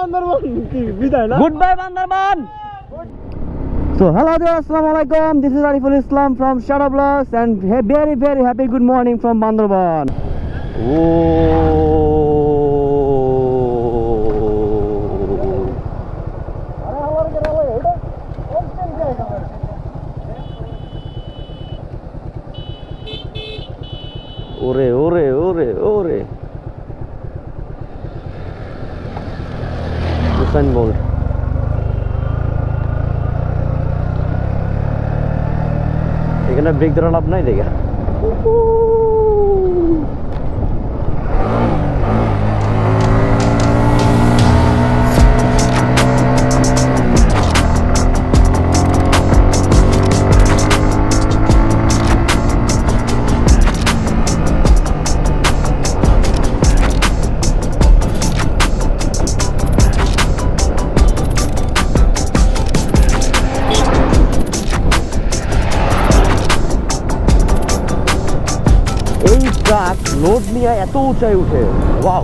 বান্দরবান কি বিদায় না good bye Bandarban So hello there, assalamualaikum. This is Ariful Islam from Shadow Vlogs and very happy good morning from Bandarban. Ore. Usain Bolt. এখানে break ধরা লাভ নাই দেখা truck load নিয়ে এত উঁচায় উঠে ওয়াও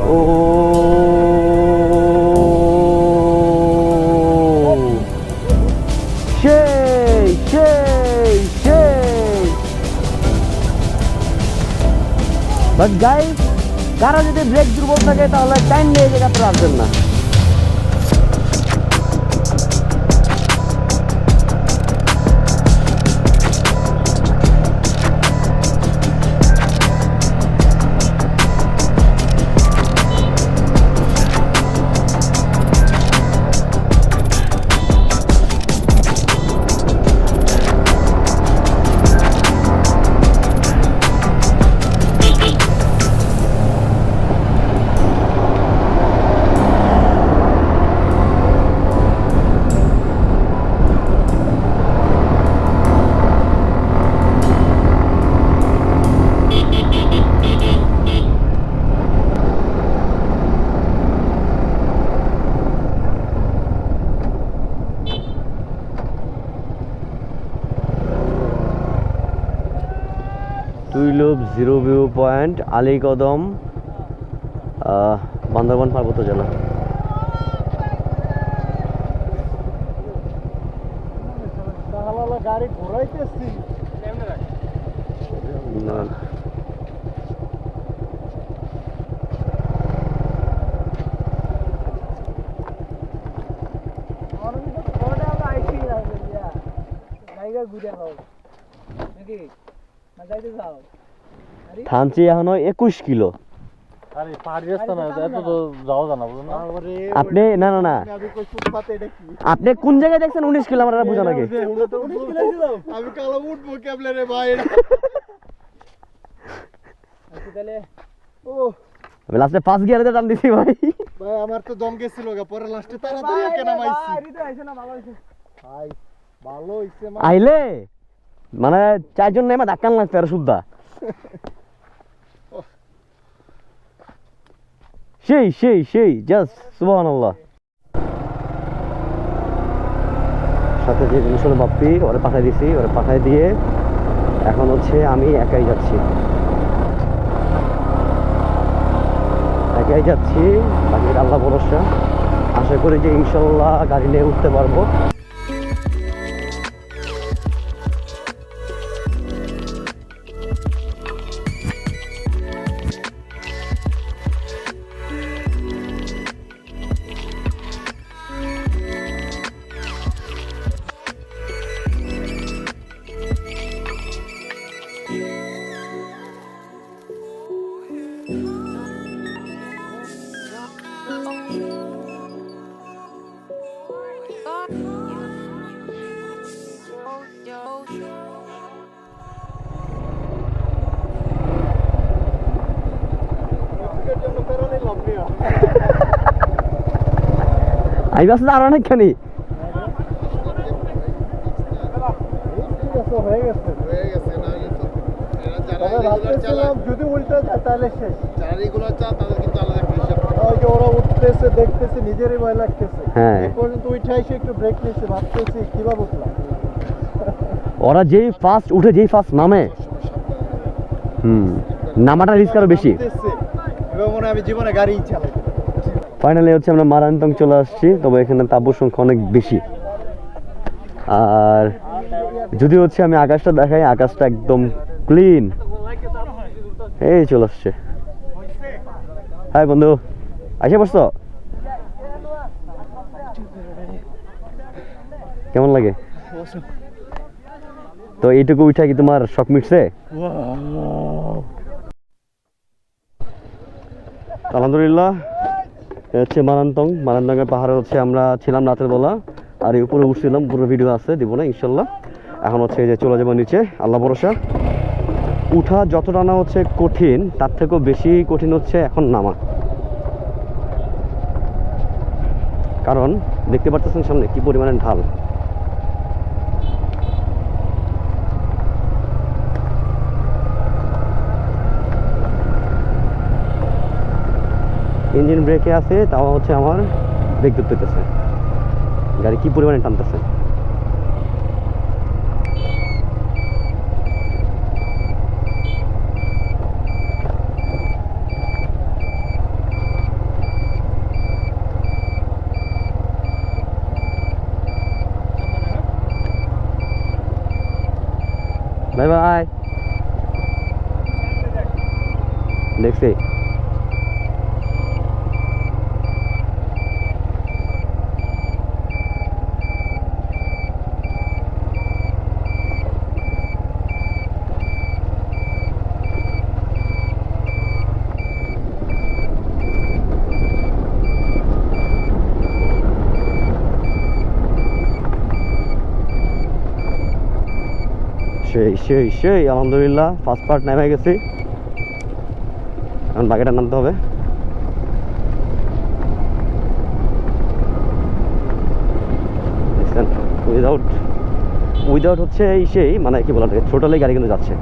ও সেই বাট গাইস কারো যদি ব্রেক দুর্বল থাকে তাহলে টাইম নিয়ে জায়গাতে রাখবেন না তুইলব zero view point Alikadam Bandarban পার্বত্য জেলা গাড়ি ঘোরাইতেছি না থানচি এখনো 21 কিলো আপনি না আপনি কোন জায়গায় দেখছেন 19 কিলো আমার বুঝা লাগে আমি কালো উঠবো কেবলে রে ভাই আমি লাস্টে ফার্স্ট গিয়ারে টান দিছি ভাই আমার তো দম গেছিল পরে লাস্টে তাড়াতাড়ি কেন নামাইছি ভাই ভালো হইছে আইলে মানে চারজন নেমে ধাক্কা লাগছে আর শুদ্ধা সেই জাস্ট সুবহানাল্লাহ সাথে যে জিনিস হলো বাপ্পি ওরে পাঠাই দিছি ওরে পাঠাই দিয়ে এখন হচ্ছে আমি একাই যাচ্ছি বাকি আল্লাহ ভরসা আশা করি যে ইনশাল্লাহ গাড়ি নিয়ে উঠতে পারবো आई बस আর অনেকখানি যদি উল্টো যায় তাহলে শেষ যারা রেগুলার চা তাদের কিন্তু আলাদা একটা হিসাব ওই যে ওরা উঠতেছে দেখতেছে নিজেরই ভয় লাগতেছে এই পর্যন্ত উঠাইছে একটু ব্রেক নিয়েছে ভাবতেছি কিভাবে উঠলাম ওরা যেই ফার্স্ট উঠে যেই ফার্স্ট নামে নামাটা রিস্ক আরো বেশি। এবার মনে হয় আমি জীবনে গাড়ি চালাই। ফাইনালি হচ্ছে আমরা মারান্তং চলে আসছি, তবে এখানে তাঁবুর সংখ্যা অনেক বেশি। আর যদি হচ্ছে আমি আকাশটা দেখাই, আকাশটা একদম ক্লিন, এই চলে আসছে। হাই বন্ধু, আসে বসছো? কেমন লাগে? তো এইটুকু উঠা কি তোমার শখ মিটছে? আলহামদুলিল্লাহ, হচ্ছে মারান্তং। মারান্তংয়ের পাহাড়ে হচ্ছে আমরা ছিলাম রাতের বেলা, আর এই উপরে উঠছিলাম, পুরো ভিডিও আছে, দিব না ইনশাল্লাহ। এখন হচ্ছে এই যে চলে যাবো নিচে, আল্লাহ ভরসা। উঠা যতটা না হচ্ছে কঠিন, তার থেকেও বেশি কঠিন হচ্ছে এখন নামা। কারণ দেখতে পাচ্ছেন সামনে কি পরিমাণে ঢাল। ইঞ্জিন ব্রেকে আছে, তাও হচ্ছে আমার ব্রেক ধরতে হইতেছে, গাড়ি কি পরিমাণে টানতেছে। বাই বাই, দেখছি। সেই সেই সেই আলহামদুলিল্লাহ, ফার্স্ট পার্ট নেমে গেছি, এখন বাকিটা নামতে হবে। উইদাউট হচ্ছে এই সেই মানে কি বলা, ছোটালেই গাড়ি কিন্তু যাচ্ছে।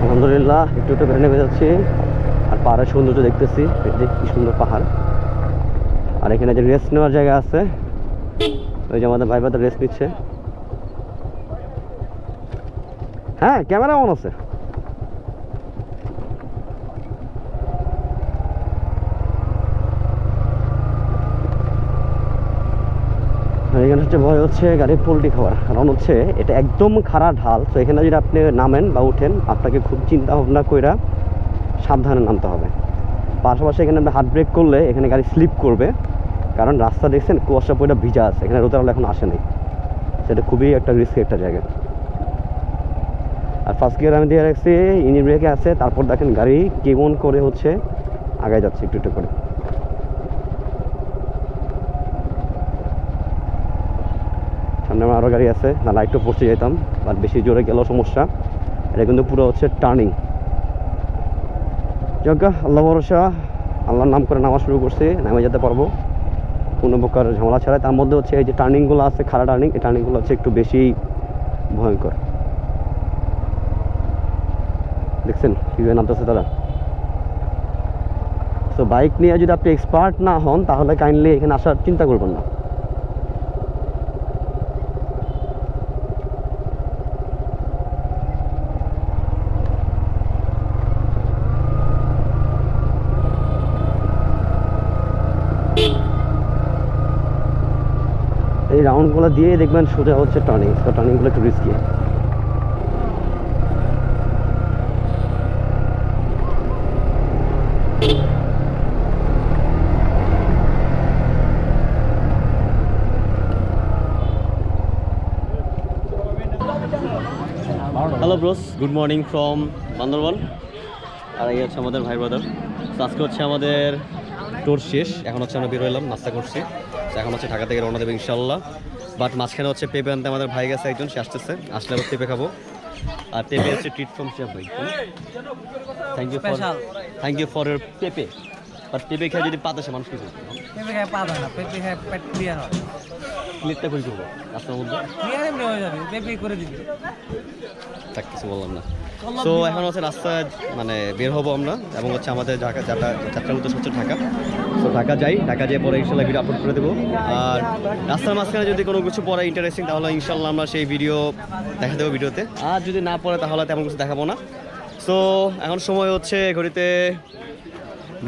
আলহামদুলিল্লাহ, একটু একটু বেড়ে নেমে যাচ্ছি, আর পাহাড়ের সৌন্দর্য দেখতেছি, যে কি সুন্দর পাহাড়। আর এখানে যে রেস্ট নেওয়ার জায়গা আছে, ওই যে আমাদের ভাই ভাই রেস্ট নিচ্ছে। হ্যাঁ, ক্যামেরা অন আছে। এখানে হচ্ছে ভয় হচ্ছে গাড়ি পোল্টি খাওয়ার, কারণ হচ্ছে এটা একদম খাড়া ঢাল। তো এখানে যদি আপনি নামেন বা উঠেন, আপনাকে খুব চিন্তা ভাবনা করে সাবধানে নামতে হবে। পাশাপাশি এখানে আপনি হাত ব্রেক করলে এখানে গাড়ি স্লিপ করবে, কারণ রাস্তা দেখছেন কুয়াশা পয়টা ভিজা আছে, এখানে রোদের আলো এখন আসে নাই। সেটা খুবই একটা রিস্কি একটা জায়গা। আর ফার্স্ট গিয়ার আমি দিয়ে রাখছি, ইঞ্জিন ব্রেকে আছে। তারপর দেখেন গাড়ি কেমন করে হচ্ছে আগায় যাচ্ছে একটু একটু করে। সামনে আমার আরও গাড়ি আছে, না লাইটও পড়তে যেতাম, আর বেশি জোরে গেলেও সমস্যা। এটা কিন্তু পুরো হচ্ছে টার্নিং। যোগ্য আল্লাহ ভরসা, আল্লাহর নাম করে নামা শুরু করছি, নামে যেতে পারবো কোনো প্রকার ঝামেলা ছাড়াই। তার মধ্যে হচ্ছে এই যে টার্নিংগুলো আছে, খাড়া টার্নিং, এই টার্নিংগুলো হচ্ছে একটু বেশি ভয়ঙ্কর। দেখছেন কীভাবে নামতেছে তারা। তো বাইক নিয়ে যদি আপনি এক্সপার্ট না হন, তাহলে কাইন্ডলি এখানে আসার চিন্তা করবেন না। এই রাউন্ডগুলো দিয়ে দেখবেন সোজা হচ্ছে টার্নিং, তো টার্নিংগুলো একটু risky. Hello bros, good morning from Bandarban. আর এই হচ্ছে আমাদের ভাই ব্রাদার। তো আজকে হচ্ছে আমাদের ট্যুর শেষ, এখন হচ্ছে আমরা বের হইলাম, নাস্তা করছি। তো এখন হচ্ছে ঢাকা থেকে রওনা দেবে ইনশাল্লাহ। বাট মাঝখানে হচ্ছে পেঁপে আনতে আমাদের ভাই গেছে একজন, সে আসতেছে, আসলে আবার পেঁপে খাবো। আর পেঁপে হচ্ছে ট্রিট ফ্রম শেফ ভাই। থ্যাংক ইউ ফর ইউর পেঁপে। আর পেঁপে খেয়ে যদি পাত আসে মানুষ কি করবে? পেঁপে খায় পা ধরে না, পেঁপে খায় পেট ক্লিয়ার হয়। ক্লিকটা করে করবো রাস্তার মধ্যে ক্লিয়ার এমনি হয়ে যাবে, পেঁপে করে দিবি। থাক কিছু বললাম না। তো এখন হচ্ছে রাস্তায় মানে বের হবো আমরা, এবং হচ্ছে আমাদের ঢাকা যাত্রার উদ্দেশ্য হচ্ছে ঢাকা। তো ঢাকা যাই, ঢাকা যেয়ে পরে ইনশাল্লাহ ভিডিও আপলোড করে দেবো। আর রাস্তার মাঝখানে যদি কোনো কিছু পড়ে ইন্টারেস্টিং, তাহলে ইনশাল্লাহ আমরা সেই ভিডিও দেখা দেবো ভিডিওতে। আর যদি না পড়ে তাহলে তেমন কিছু দেখাবো না। সো এখন সময় হচ্ছে ঘড়িতে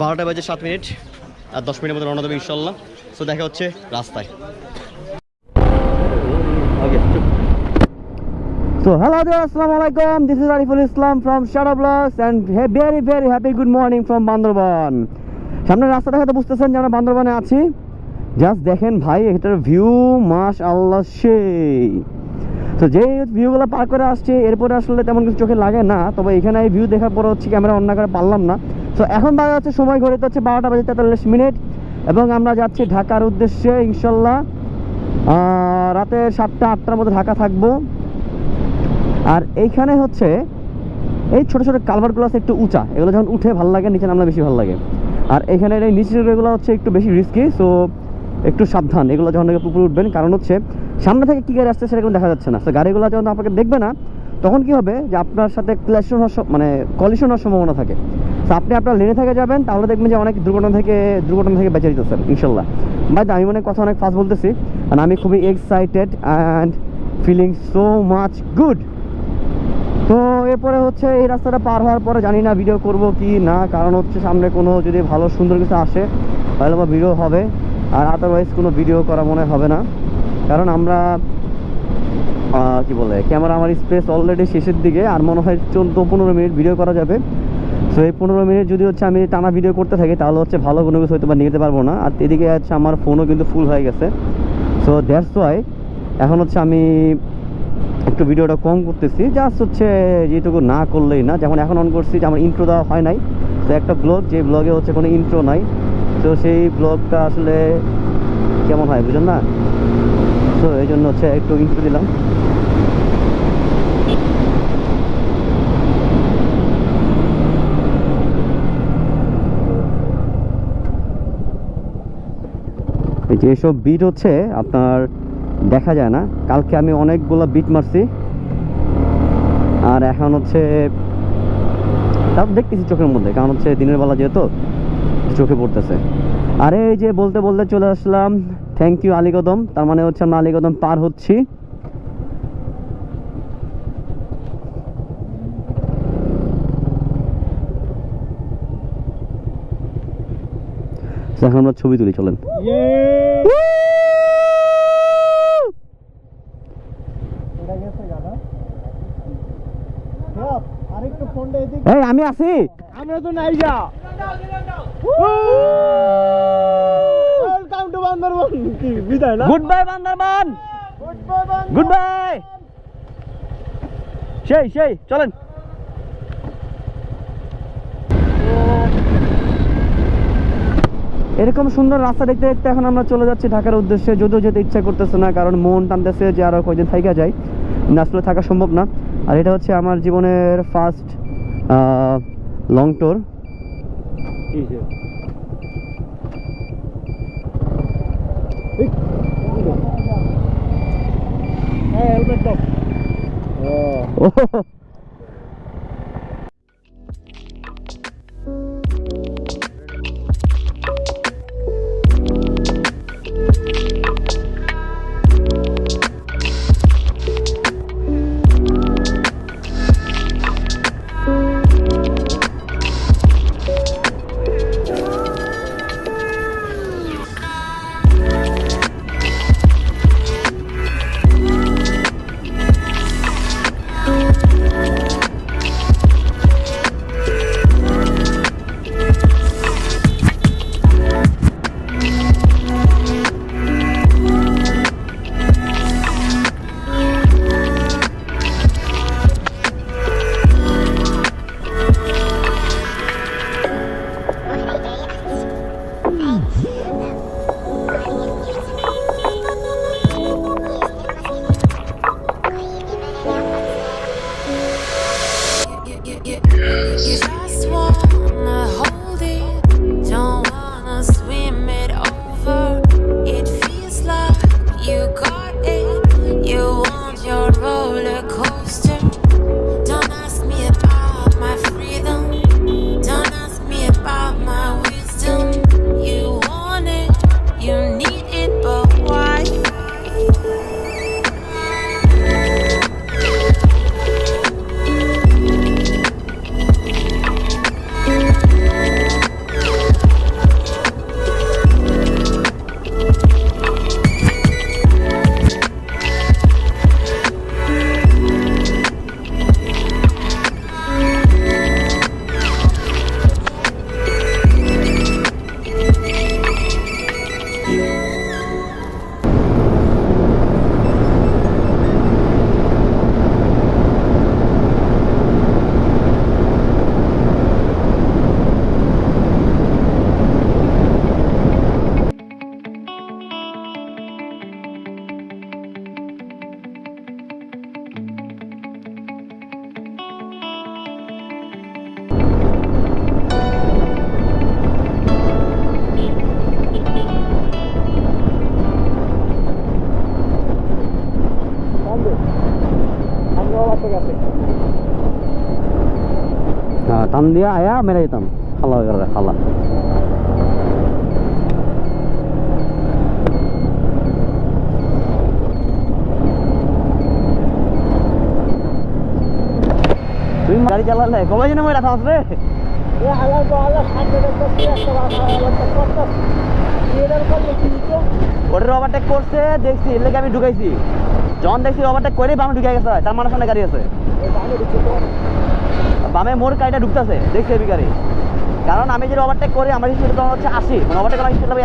12:07 আর 10 মিনিটের মধ্যে রওনা দেবো ইনশাল্লাহ। সো দেখা হচ্ছে রাস্তায়। ওকে। So hello there, Assalamualaikum. This is Ariful Islam from Shada Vlogs and very happy good morning from Bandarban. সামনে রাস্তা দেখাতে বুঝতেছেন যে আমরা বান্দরবানে আছি। জাস্ট দেখেন ভাই, এটার ভিউ মাশাআল্লাহ সেই। তো যেই ভিউগুলো পার করে আসছে এরপরে আসলে তেমন কিছু চোখে লাগে না, তবে এখানে এই ভিউ দেখার পরে হচ্ছে ক্যামেরা অন না করে পারলাম না। তো এখন বাজে হচ্ছে সময় ঘড়িতে হচ্ছে 12:43 এবং আমরা যাচ্ছি ঢাকার উদ্দেশ্যে ইনশাল্লাহ। রাতে 7টা-8টার মধ্যে ঢাকা থাকবো। আর এইখানে হচ্ছে এই ছোটো ছোটো কালভার্টগুলো আছে একটু উঁচা, এগুলো যখন উঠে ভালো লাগে, নিচে নামলে বেশি ভালো লাগে। আর এখানে এই নিচের এগুলো হচ্ছে একটু বেশি রিস্কি, সো একটু সাবধান এগুলো যখন পুকুরে উঠবেন, কারণ হচ্ছে সামনে থেকে কী গাড়ি আসছে সেটা কোনো দেখা যাচ্ছে না। তো গাড়িগুলো যখন আপনাকে দেখবে না তখন কি হবে যে আপনার সাথে কলিশন হওয়ার সম্ভাবনা থাকে। তো আপনি আপনার লেনে থেকে যাবেন, তাহলে দেখবেন যে অনেক দুর্ঘটনা থেকে বেঁচে যেতেছেন ইনশাল্লাহ। ভাই আমি মনে কথা অনেক ফাস্ট বলতেছি, আর আমি খুবই excited and feeling so much good. তো এরপরে হচ্ছে এই রাস্তাটা পার হওয়ার পরে জানি না ভিডিও করব কি না, কারণ হচ্ছে সামনে কোনো যদি ভালো সুন্দর কিছু আসে তাহলে বা ভিডিও হবে, আর আদারওয়াইজ কোনো ভিডিও করা মনে হবে না। কারণ আমরা কি বলে ক্যামেরা আমার স্পেস অলরেডি শেষের দিকে, আর মনে হয় 14-15 মিনিট ভিডিও করা যাবে। সো এই 15 মিনিট যদি হচ্ছে আমি টানা ভিডিও করতে থাকি তাহলে হচ্ছে ভালো কোনো কিছু হয়তো বা নিতে পারবো না। আর এদিকে হচ্ছে আমার ফোনও কিন্তু ফুল হয়ে গেছে। সো দ্যাটস ওয়াই এখন হচ্ছে আমি একটু ভিডিওটা কম করতেছি, জাস্ট হচ্ছে যেটুকু না করলেই না। যেমন এখন অন করছি যে আমার ইন্ট্রো দেওয়া হয় নাই, তো একটা ব্লগ যে ব্লগে হচ্ছে কোনো ইন্ট্রো নাই, তো সেই ব্লগটা আসলে কেমন হয় বুঝেন না। তো এই জন্য হচ্ছে একটু ইন্ট্রো দিলাম। এই যে এসব বিট হচ্ছে আপনার দেখা যায় না, কালকে আমি অনেকগুলো বিট মারছি, আর এখন হচ্ছে তাও দেখতেছি চোখের মধ্যে, কারণ হচ্ছে দিনের বেলা যেহেতু চোখে পড়তেছে। আরে এই যে বলতে বলতে চলে আসলাম থ্যাংক ইউ আলীকদম, তার মানে হচ্ছে আমরা আলীকদম পার হচ্ছি। এখন আমরা ছবি তুলি, চলেন। এই আমি আছি, আমরা তো নাই যা। Welcome to Bandarban. কি বিদায় না? Good bye Bandarban, good bye. সেই চলেন। এরকম সুন্দর রাস্তা দেখতে দেখতে এখন আমরা চলে যাচ্ছি ঢাকার উদ্দেশ্যে, যদিও যেতে ইচ্ছা করতেছে না, কারণ মন টানতেছে যে আরও কয়েকদিন থাকা যায়, আসলে থাকা সম্ভব না। আর এটা হচ্ছে আমার জীবনের ফার্স্ট লং ট্যুর। হেলমেট দাও। হ্যাঁ টান দিয়া আয়া মেরে দিতাম খালা হয়ে গেল খালা তুমি গাড়ি চালালে কবে যেন মই রাখা রে ওটার ওভারটেক করছে দেখছি এর লেগে আমি ঢুকাইছি যখন দেখছি ওভারটেক করে বামে ঢুকে গেছে তার মানে সামনে গাড়ি আছে বামে মোর গাড়িটা ঢুকতেছে দেখছি এবি গাড়ি কারণ আমি যদি ওভারটেক করি আমার স্পিড তখন হচ্ছে 80 মানে ওভারটেক আমার স্পিড হবে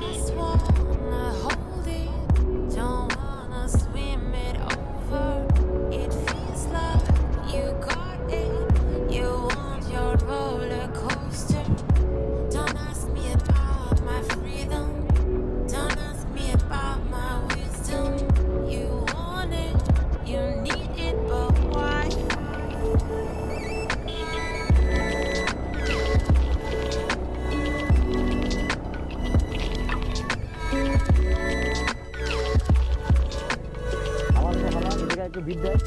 Just wanna hold it, don't wanna swim it over. It feels like you got it, you want your roller coaster. Don't ask me about my freedom, don't ask me about my wisdom. You want it, you need it, but why? আমার খালা এদিকে একটু bit দেয়